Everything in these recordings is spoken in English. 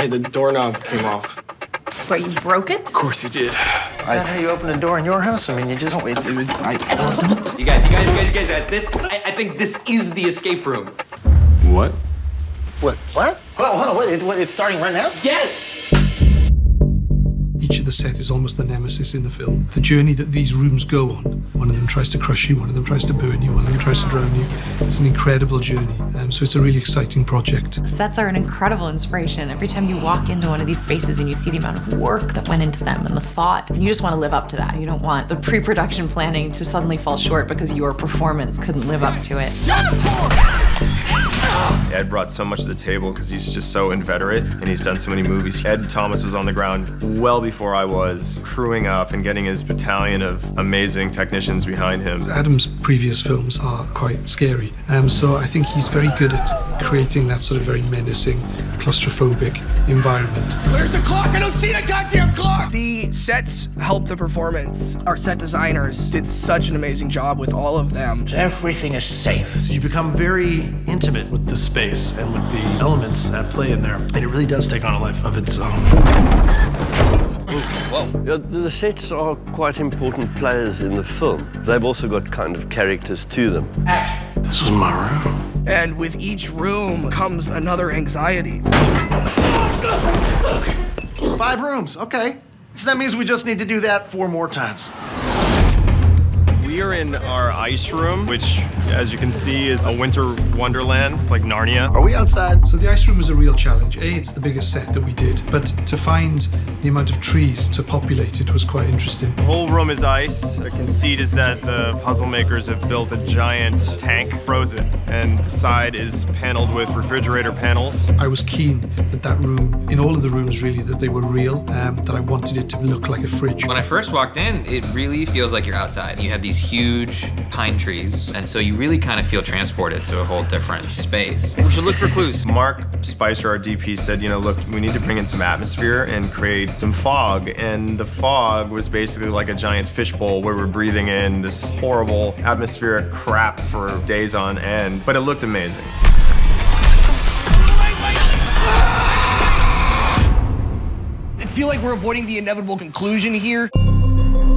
Hey, the doorknob came off. What, you broke it? Of course he did. Is that how you open a door in your house? I mean, you just... No, it was... You guys, I think this is the escape room. What? What? Hold on, it's starting right now? Yes! Each of the set is almost the nemesis in the film. The journey that these rooms go on, one of them tries to crush you, one of them tries to burn you, one of them tries to drown you. It's an incredible journey, so it's a really exciting project. Sets are an incredible inspiration. Every time you walk into one of these spaces and you see the amount of work that went into them and the thought, and you just want to live up to that. You don't want the pre-production planning to suddenly fall short because your performance couldn't live up to it. Ed brought so much to the table because he's just so inveterate and he's done so many movies. Ed Thomas was on the ground well before I was, crewing up and getting his battalion of amazing technicians behind him. Adam's previous films are quite scary, so I think he's very good at creating that sort of very menacing, claustrophobic environment. Where's the clock? I don't see the goddamn clock! The sets help the performance. Our set designers did such an amazing job with all of them. Everything is safe. So you become very intimate with the space and with the elements at play in there, and it really does take on a life of its own. Whoa. The sets are quite important players in the film. They've also got kind of characters to them. This is my room. And with each room comes another anxiety. 5 rooms, okay. So that means we just need to do that 4 more times. We are in our ice room, which, as you can see, is a winter wonderland. It's like Narnia. Are we outside? So the ice room was a real challenge. It's the biggest set that we did, but to find the amount of trees to populate it was quite interesting. The whole room is ice. The conceit is that the puzzle makers have built a giant tank, frozen, and the side is paneled with refrigerator panels. I was keen that that room, in all of the rooms really, that they were real, that I wanted it to look like a fridge. When I first walked in, it really feels like you're outside. You have these huge pine trees, and so you really kind of feel transported to a whole different space. We should look for clues. Mark Spicer, our DP, said, you know, look, we need to bring in some atmosphere and create some fog. And the fog was basically like a giant fishbowl where we're breathing in this horrible atmospheric crap for days on end. But it looked amazing. I feel like we're avoiding the inevitable conclusion here.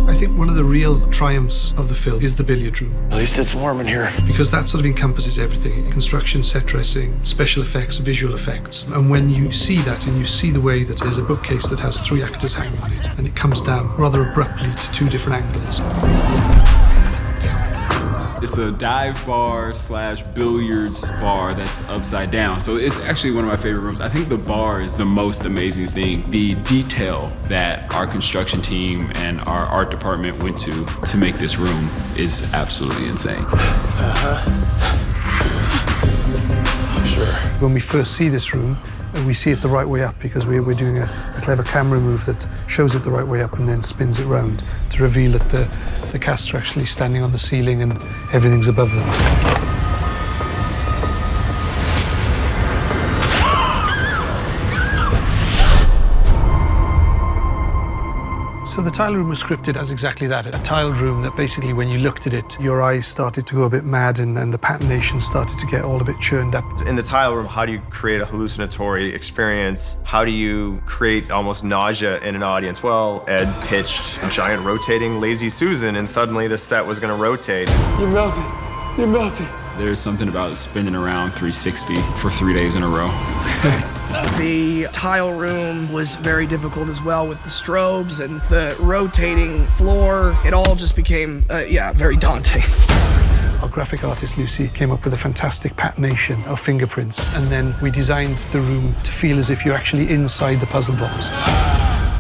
I think one of the real triumphs of the film is the billiard room. At least it's warm in here. Because that sort of encompasses everything. Construction, set dressing, special effects, visual effects. And when you see that and you see the way that there's a bookcase that has 3 actors hanging on it and it comes down rather abruptly to 2 different angles. It's a dive bar / billiards bar that's upside down. So it's actually one of my favorite rooms. I think the bar is the most amazing thing. The detail that our construction team and our art department went to make this room is absolutely insane. Sure. When we first see this room, we see it the right way up because we're doing a clever camera move that shows it the right way up and then spins it round to reveal that the cast are actually standing on the ceiling and everything's above them. So the tile room was scripted as exactly that, a tiled room that basically when you looked at it, your eyes started to go a bit mad and the patination started to get all a bit churned up. In the tile room, how do you create a hallucinatory experience? How do you create almost nausea in an audience? Well, Ed pitched a giant rotating Lazy Susan and suddenly the set was gonna rotate. You're melting. You're melting. There's something about spinning around 360 for 3 days in a row. The tile room was very difficult as well with the strobes and the rotating floor. It all just became, very daunting. Our graphic artist, Lucy, came up with a fantastic patination of fingerprints, and then we designed the room to feel as if you're actually inside the puzzle box.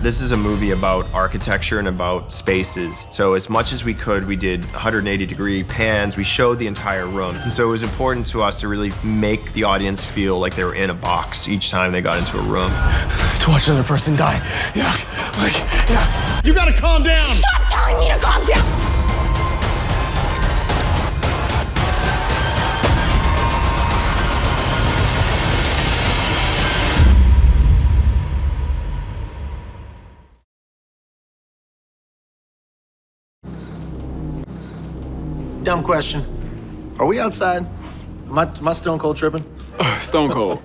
This is a movie about architecture and about spaces. So as much as we could, we did 180-degree pans. We showed the entire room. And so it was important to us to really make the audience feel like they were in a box each time they got into a room. To watch another person die. Yeah. You gotta calm down! Stop telling me to calm down! Dumb question. Are we outside? Am I stone cold tripping? Stone cold.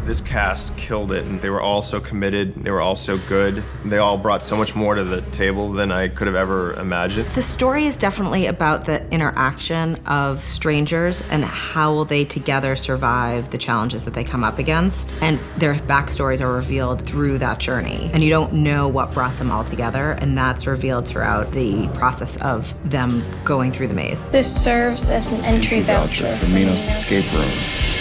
This cast killed it, and they were all so committed. They were all so good. They all brought so much more to the table than I could have ever imagined. The story is definitely about the interaction of strangers and how will they together survive the challenges that they come up against. And their backstories are revealed through that journey. And you don't know what brought them all together, and that's revealed throughout the process of them going through the maze. This serves as an entry voucher for Minos escape rooms.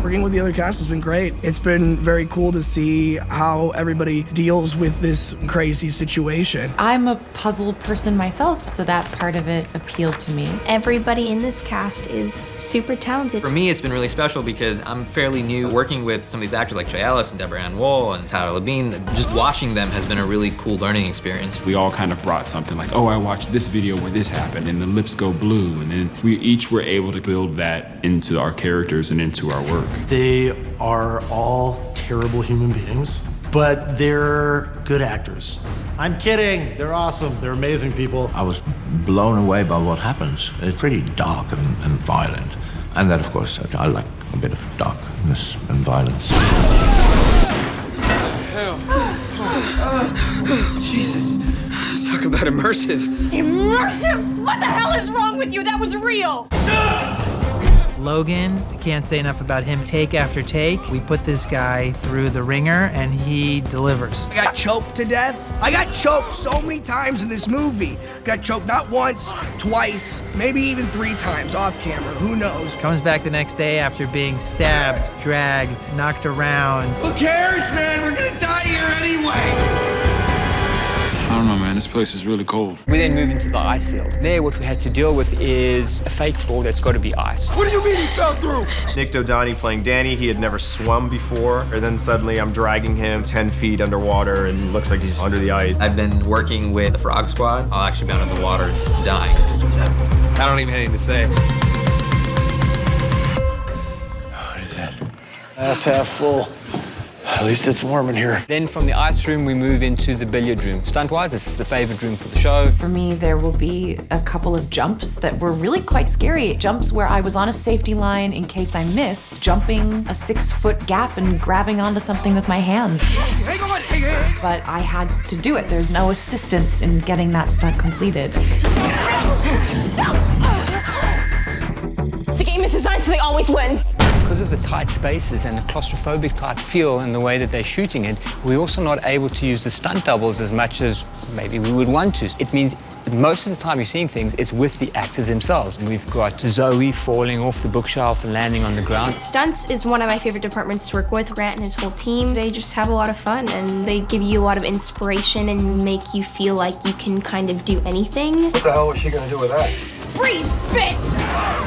Working with the other cast has been great. It's been very cool to see how everybody deals with this crazy situation. I'm a puzzle person myself, so that part of it appealed to me. Everybody in this cast is super talented. For me, it's been really special because I'm fairly new working with some of these actors like Ellis and Deborah Ann Woll and Tyler Labine. Just watching them has been a really cool learning experience. We all kind of brought something like, oh, I watched this video where this happened and the lips go blue. And then we each were able to build that into our characters and into our work. They are all terrible human beings, but they're good actors. I'm kidding. They're awesome. They're amazing people. I was blown away by what happens. It's pretty dark and violent. And then, of course, I like a bit of darkness and violence. Jesus, talk about immersive. Immersive? What the hell is wrong with you? That was real. Logan, I can't say enough about him. Take after take, we put this guy through the ringer and he delivers. I got choked to death. I got choked so many times in this movie. Got choked not once, twice, maybe even 3 times off camera. Who knows? Comes back the next day after being stabbed, dragged, knocked around. Who cares, man? We're gonna die here anyway. I don't know, man. This place is really cold. We then move into the ice field. There, what we had to deal with is a fake floor that's got to be ice. What do you mean he fell through? Nick Dodani playing Danny. He had never swum before. And then suddenly I'm dragging him 10 feet underwater and looks like he's under the ice. I've been working with the Frog Squad. I'll actually be under the water dying. I don't even have anything to say. What is that? Glass half full. At least it's warm in here. Then from the ice room, we move into the billiard room. Stunt-wise, this is the favorite room for the show. For me, there will be a couple of jumps that were really quite scary. Jumps where I was on a safety line in case I missed, jumping a 6-foot gap and grabbing onto something with my hands. Hang on, hang on. But I had to do it. There's no assistance in getting that stunt completed. The game is designed so they always win. Because of the tight spaces and the claustrophobic type feel and the way that they're shooting it, we're also not able to use the stunt doubles as much as maybe we would want to. It means that most of the time you're seeing things is with the actors themselves. And we've got Zoe falling off the bookshelf and landing on the ground. Stunts is one of my favorite departments to work with. Grant and his whole team, they just have a lot of fun and they give you a lot of inspiration and make you feel like you can kind of do anything. What the hell was she gonna do with that? Breathe, bitch!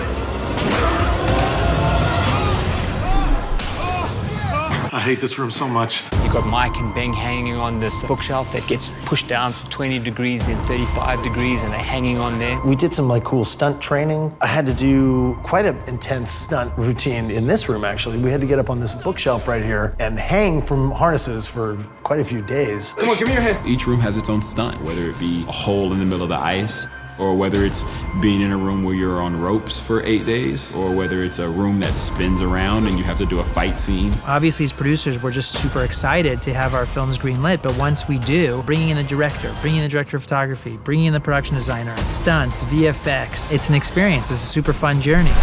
I hate this room so much. You've got Mike and Beng hanging on this bookshelf that gets pushed down for 20 degrees, then 35 degrees, and they're hanging on there. We did some cool stunt training. I had to do quite an intense stunt routine in this room, actually. We had to get up on this bookshelf right here and hang from harnesses for quite a few days. Come on, give me your hand. Each room has its own stunt, whether it be a hole in the middle of the ice, or whether it's being in a room where you're on ropes for 8 days, or whether it's a room that spins around and you have to do a fight scene. Obviously, as producers, we're just super excited to have our films greenlit, but once we do, bringing in the director of photography, bringing in the production designer, stunts, VFX, it's an experience. It's a super fun journey.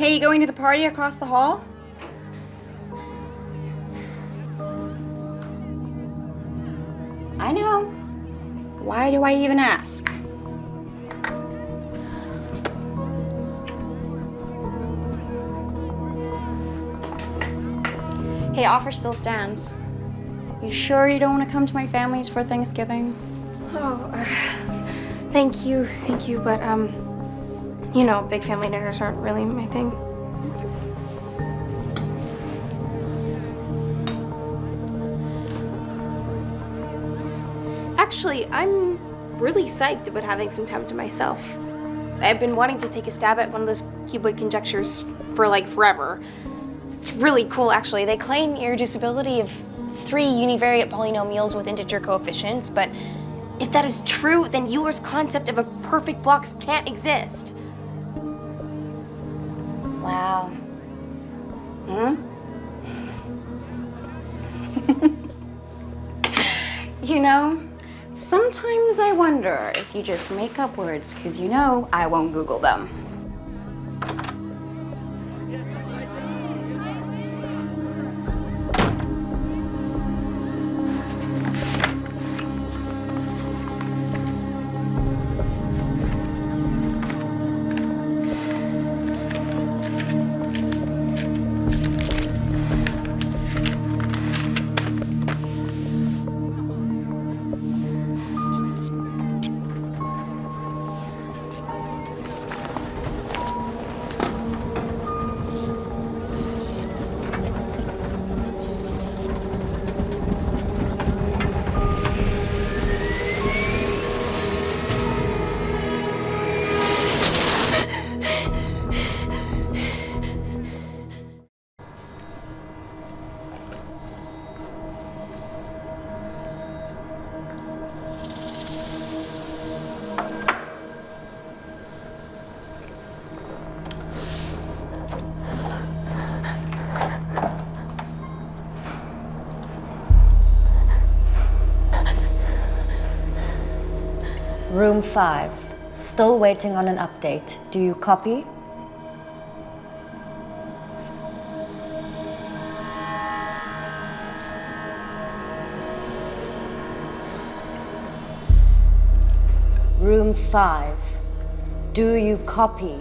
Hey, you going to the party across the hall? I know. Why do I even ask? Hey, offer still stands. You sure you don't want to come to my family's for Thanksgiving? Oh, thank you, but you know, big family dinners aren't really my thing. Actually, I'm really psyched about having some time to myself. I've been wanting to take a stab at one of those cuboid conjectures for like forever. It's really cool, actually. They claim irreducibility of 3 univariate polynomials with integer coefficients, but if that is true, then Euler's concept of a perfect box can't exist. Wow. You know, sometimes I wonder if you just make up words, because you know I won't Google them. Room 5. Still waiting on an update. Do you copy? Room 5. Do you copy?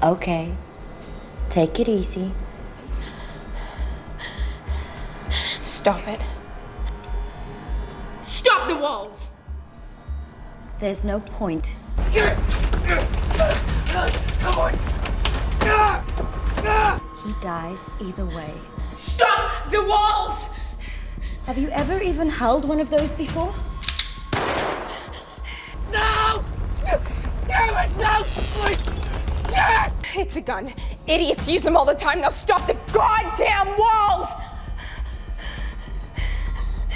Okay. Take it easy. Stop it. Stop the walls! There's no point. Come on! He dies either way. Stop the walls! Have you ever even held one of those before? No! Damn it, no! Shit! It's a gun. Idiots use them all the time. Now stop the goddamn walls!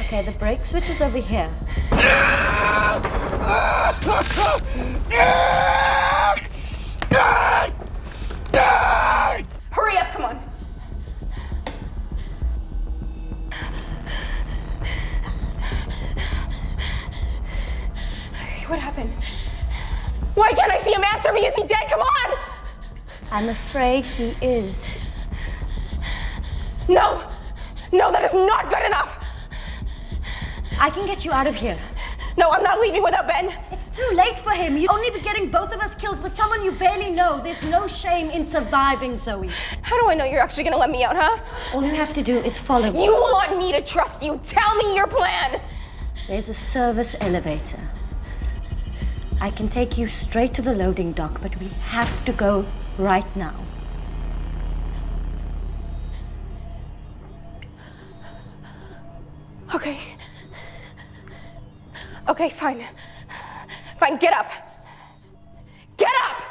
Okay, the brake switch is over here. Hurry up, come on. What happened? Why can't I see him answer me? Is he dead? Come on! I'm afraid he is. No! No, that is not good enough! I can get you out of here. No, I'm not leaving without Ben. It's too late for him. You'd only be getting both of us killed for someone you barely know. There's no shame in surviving, Zoe. How do I know you're actually gonna let me out, huh? All you have to do is follow me. You want me to trust you. Tell me your plan. There's a service elevator. I can take you straight to the loading dock, but we have to go right now. Okay. Okay, fine. Fine, get up. Get up!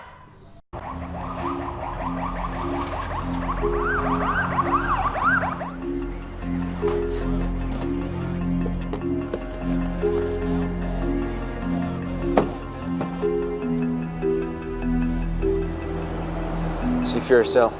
See for yourself.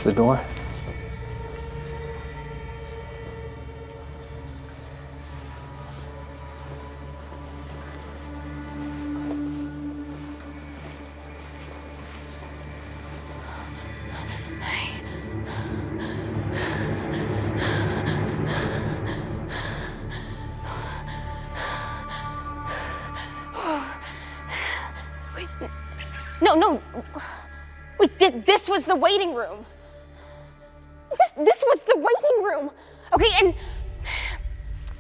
this the door? No. Wait, this was the waiting room. This was the waiting room. Okay,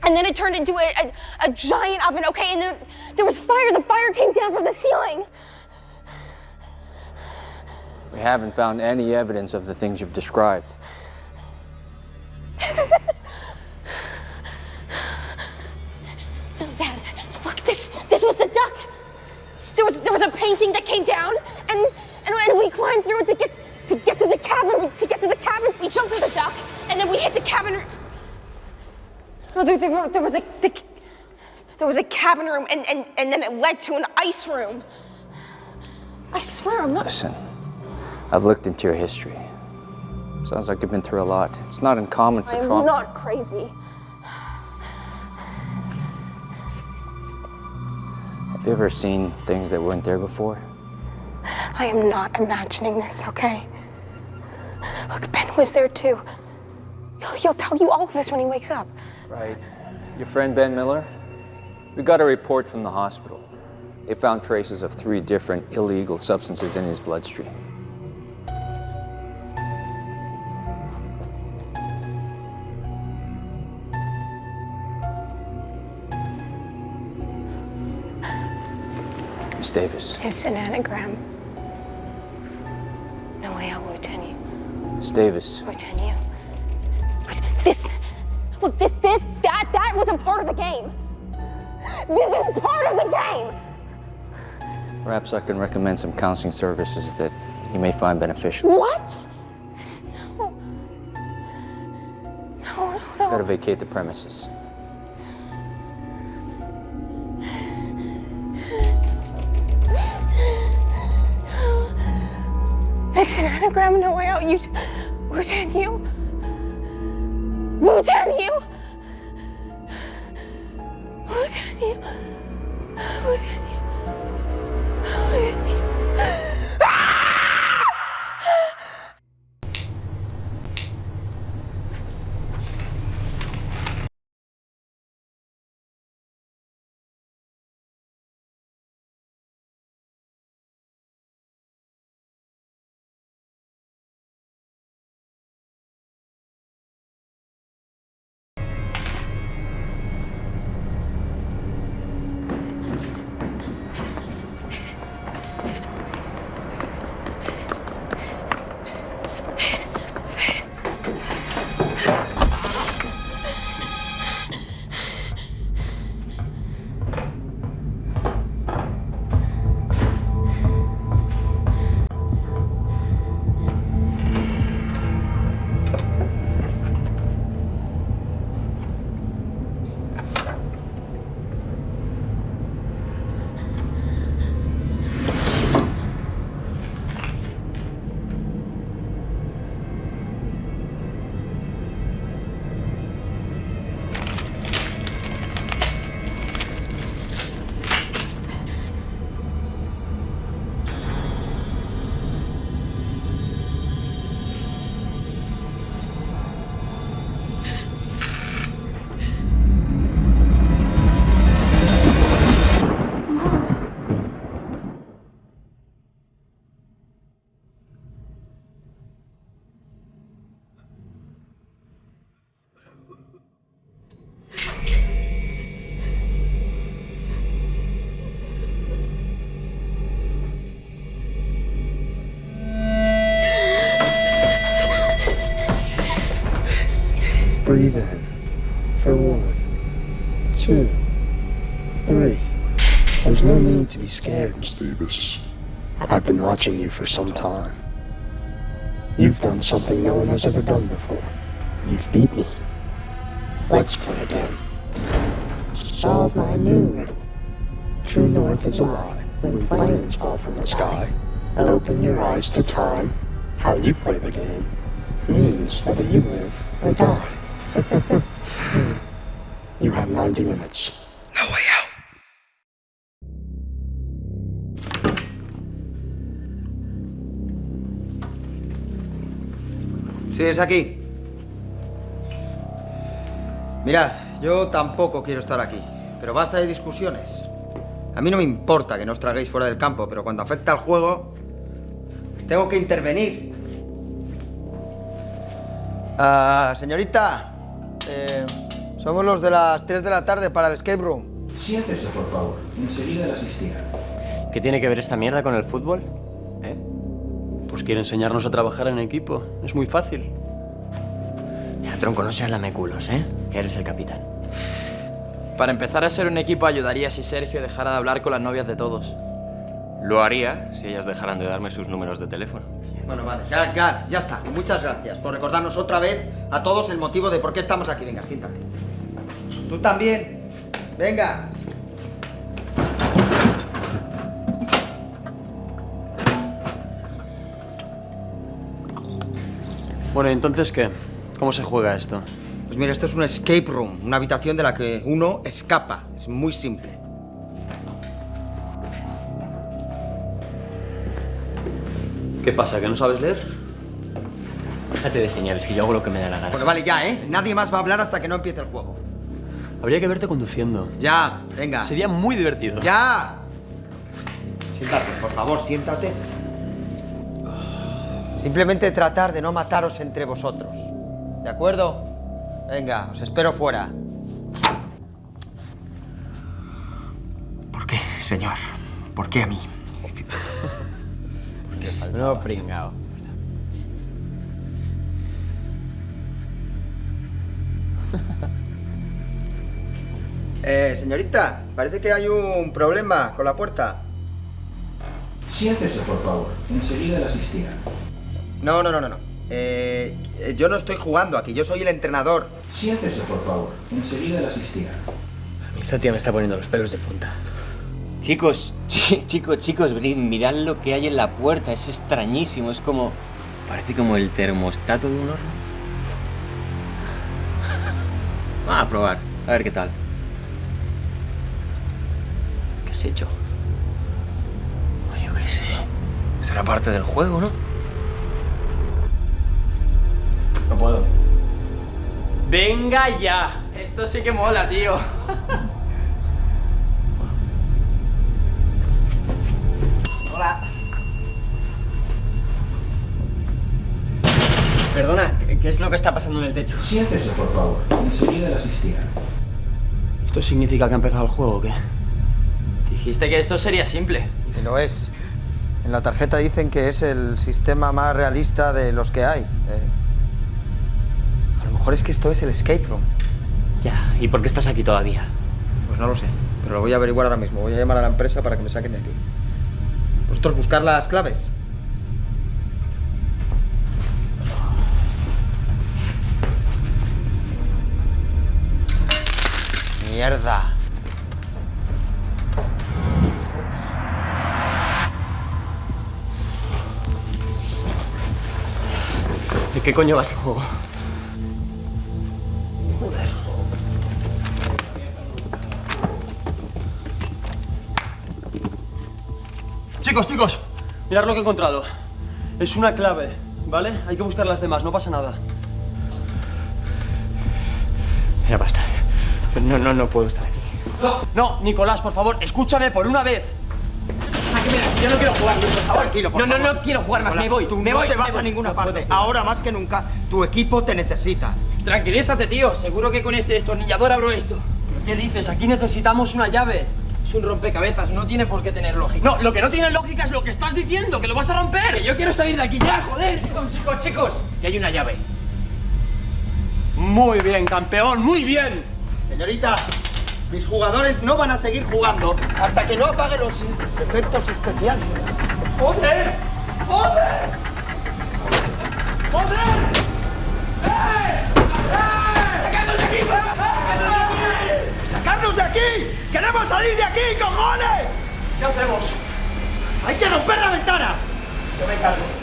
and then it turned into a giant oven, okay, and then there was fire. The fire came down from the ceiling. We haven't found any evidence of the things you've described. No, Dad, look, this was the duct. There was a painting that came down, and we climbed through it to get to the cabin. To get to the cabin, we jumped through the duct, and then we hit the cabin. No, there was a cabin room, and then it led to an ice room. I swear I'm not. Listen, I've looked into your history. Sounds like you've been through a lot. It's not uncommon for trauma. I'm not crazy. Have you ever seen things that weren't there before? I am not imagining this, okay? Look, Ben was there too. He'll tell you all of this when he wakes up. Right. Your friend Ben Miller? We got a report from the hospital. They found traces of 3 different illegal substances in his bloodstream. Miss Davis. It's an anagram. No way out, Wutenu. Miss Davis. Wutenu. That wasn't part of the game. This is part of the game. Perhaps I can recommend some counseling services that you may find beneficial. What? No. Gotta vacate the premises. It's an anagram, no way out. Wutenu. Wutenu. Wutenu. Wutenu. Wutenu. Breathe in for 1, 2, 3. There's no need to be scared, Miss Davis. I've been watching you for some time. You've done something no one has ever done before. You've beat me. Let's play again. Solve my new riddle. True north is a lie when planes fall from the sky. Open your eyes to time. How you play the game means whether you live or die. You have 90 minutes. No way out. Sí, es aquí. Mirad, yo tampoco quiero estar aquí, pero basta de discusiones. A mí no me importa que no os traguéis fuera del campo, pero cuando afecta al juego, tengo que intervenir. Señorita, somos los de las 3 de la tarde para el escape room. Siéntese, por favor. Enseguida le asistirá. ¿Qué tiene que ver esta mierda con el fútbol? Pues quiere enseñarnos a trabajar en equipo. Es muy fácil. Mira, tronco, no seas lameculos, ¿eh? Que eres el capitán. Para empezar a ser un equipo ayudaría si Sergio dejara de hablar con las novias de todos. Lo haría si ellas dejaran de darme sus números de teléfono. Bueno, vale, ya está. Muchas gracias por recordarnos otra vez a todos el motivo de por qué estamos aquí. Venga, siéntate. Tú también. Venga. Bueno, ¿y entonces qué? ¿Cómo se juega esto? Pues mira, esto es un escape room, una habitación de la que uno escapa. Es muy simple. ¿Qué pasa, que no sabes leer? Déjate de señales, que yo hago lo que me da la gana. Bueno, vale, ya, ¿eh? Nadie más va a hablar hasta que no empiece el juego. Habría que verte conduciendo. Ya, venga. Sería muy divertido. ¡Ya! Siéntate, por favor, siéntate. Simplemente tratar de no mataros entre vosotros. ¿De acuerdo? Venga, os espero fuera. ¿Por qué, señor? ¿Por qué a mí? Porque no pringao. Señorita, parece que hay un problema con la puerta. Siéntese, por favor. Enseguida le asistirá. No. Yo no estoy jugando aquí, yo soy el entrenador. Siéntese, por favor. Enseguida le asistirá. A mí esta tía me está poniendo los pelos de punta. Chicos, mirad lo que hay en la puerta. Es extrañísimo, es como... Parece como el termostato de un horno. Vamos a probar, a ver qué tal. ¿Qué has hecho? Yo qué sé. Será parte del juego, ¿no? No puedo. ¡Venga ya! Esto sí que mola, tío. Hola. Perdona, ¿qué es lo que está pasando en el techo? Siéntese, por favor. Enseguida le asistirá. ¿Esto significa que ha empezado el juego o qué? Dijiste que esto sería simple. Y lo es. En la tarjeta dicen que es el sistema más realista de los que hay. A lo mejor es que esto es el escape room. Ya, ¿y por qué estás aquí todavía? Pues no lo sé, pero lo voy a averiguar ahora mismo. Voy a llamar a la empresa para que me saquen de aquí. ¿Vosotros buscar las claves? ¡Mierda! ¿De qué coño va ese juego? Joder. Chicos, mirad lo que he encontrado. Es una clave, ¿vale? Hay que buscar las demás, no pasa nada. Mira, basta. No puedo estar aquí. No, Nicolás, por favor, escúchame por una vez. Yo no quiero jugar, por favor. Tranquilo, por favor. No quiero jugar más, Hola, me voy. Tú me no voy, te vas me a voy. ninguna No parte. puedo. Ahora más que nunca, tu equipo te necesita. Tranquilízate, tío. Seguro que con este destornillador abro esto. ¿Qué dices? Aquí necesitamos una llave. Es un rompecabezas, no tiene por qué tener lógica. No, lo que no tiene lógica es lo que estás diciendo, que lo vas a romper. Que yo quiero salir de aquí ya, joder. Chicos, que hay una llave. Muy bien, campeón, muy bien. Señorita, mis jugadores no van a seguir jugando hasta que no apague los efectos especiales. ¡Joder! ¡Joder! ¡Joder! ¡Sacadnos de aquí! ¡Sacadnos de aquí! ¡Queremos salir de aquí, cojones! ¿Qué hacemos? ¡Hay que romper la ventana! Yo me encargo.